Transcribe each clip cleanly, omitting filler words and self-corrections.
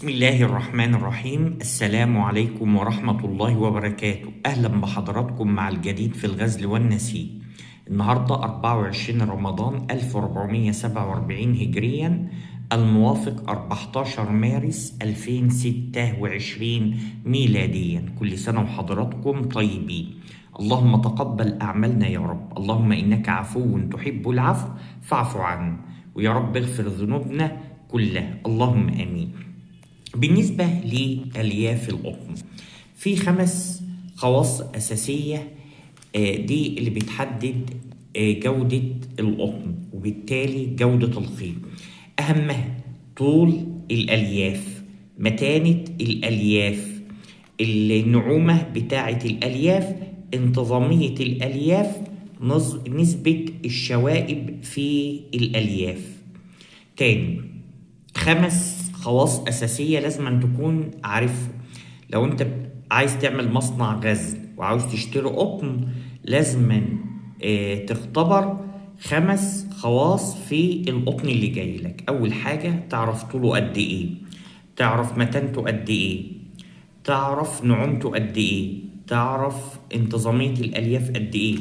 بسم الله الرحمن الرحيم. السلام عليكم ورحمة الله وبركاته. أهلا بحضراتكم مع الجديد في الغزل والنسيج. النهاردة 24 رمضان 1447 هجريا، الموافق 14 مارس 2026 ميلاديا. كل سنة وحضراتكم طيبين. اللهم تقبل أعمالنا يا رب. اللهم إنك عفو تحب العفو فاعف عنا، ويا رب اغفر ذنوبنا كلها، اللهم آمين. بالنسبة لألياف القطن، في 5 خواص أساسية دي اللي بتحدد جودة القطن وبالتالي جودة الخيط. أهمها طول الألياف، متانة الألياف، النعومة بتاعة الألياف، انتظامية الألياف، نسبة الشوائب في الألياف. تاني 5 خواص أساسية لازم أن تكون عارفهم. لو أنت عايز تعمل مصنع غزل وعاوز تشتري قطن، لازم تختبر 5 خواص في القطن اللي جاي لك. أول حاجة تعرف طوله قد إيه، تعرف متانته قد إيه، تعرف نعومته قد إيه، تعرف انتظامية الألياف قد إيه،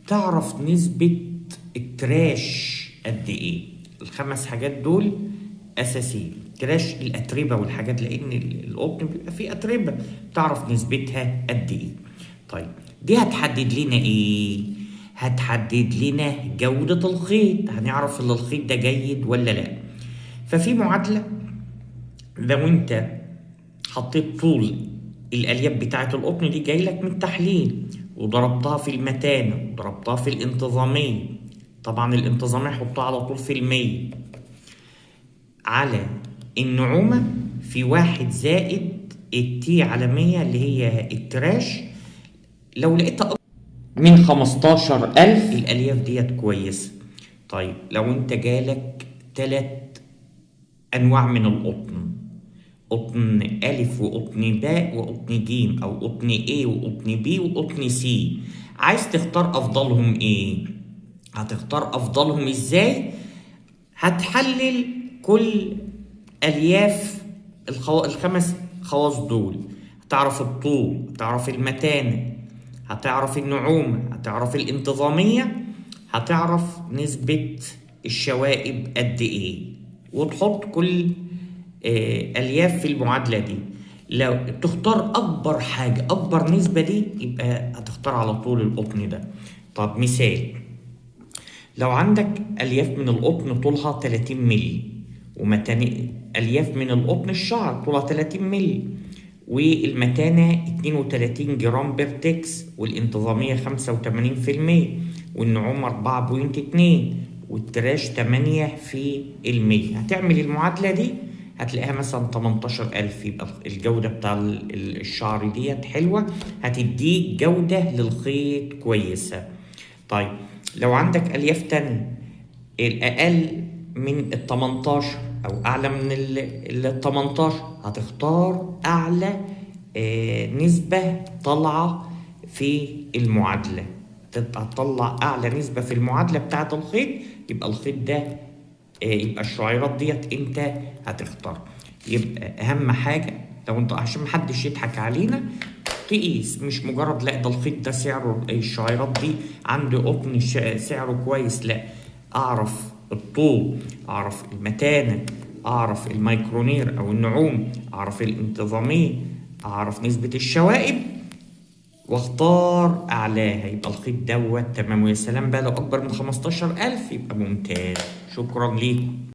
تعرف نسبة التراش قد إيه. ال5 حاجات دول أساسية. تراش الأتربة والحاجات، لأن القطن بيبقى فيه أتربة، تعرف نسبتها قد إيه. طيب دي هتحدد لنا إيه؟ هتحدد لنا جودة الخيط، هنعرف إن الخيط ده جيد ولا لأ. ففي معادلة، لو أنت حطيت طول الألياف بتاعة القطن دي جاي لك من تحليل، وضربتها في المتانة وضربتها في الانتظامية، طبعا الانتظامية حطها على طول في 100 على النعومة في 1 زائد التي على 100 اللي هي التراش. لو لقيتها من 15,000 الألياف ديت كويسة. طيب لو انت جالك 3 أنواع من القطن، قطن ألف وقطن باء وقطن جيم، أو قطن A وقطن B وقطن C، عايز تختار أفضلهم إيه؟ هتختار أفضلهم إزاي؟ هتحلل كل ألياف ال5 خواص دول، هتعرف الطول، هتعرف المتانة، هتعرف النعومة، هتعرف الانتظامية، هتعرف نسبة الشوائب قد إيه، وتحط كل ألياف في المعادلة دي. لو تختار أكبر حاجة، أكبر نسبة دي، يبقى هتختار على طول القطن ده. طب مثال، لو عندك ألياف من القطن طولها 30 مللي، ومتانة ألياف من القطن الشعر طولها 30 مللي، والمتانة 32 جرام بيرتكس، والانتظامية 85%، والنعومة 4.2، والتراش 8%، هتعمل المعادلة دي هتلاقيها مثلا 18,000. يبقى الجودة بتاع الشعر ديت حلوة، هتديك جودة للخيط كويسة. طيب لو عندك ألياف تانية الأقل من 18 أو أعلى من 18، هتختار أعلى نسبة طالعة في المعادلة، هتطلع أعلى نسبة في المعادلة بتاعة الخيط، يبقى الخيط ده يبقى الشعيرات ديت أنت هتختار. يبقى أهم حاجة، لو أنت عشان محدش يضحك علينا، تقيس، مش مجرد لا ده الخيط ده سعره، الشعيرات دي عندي قطن سعره كويس، لا، اعرف الطول، اعرف المتانة، اعرف الميكرونير او النعوم، اعرف الانتظامية، اعرف نسبة الشوائب، واختار اعلاها، يبقى الخيط دوت تمام. ويا سلام بقى لو اكبر من 15,000 يبقى ممتاز. شكرا ليكم.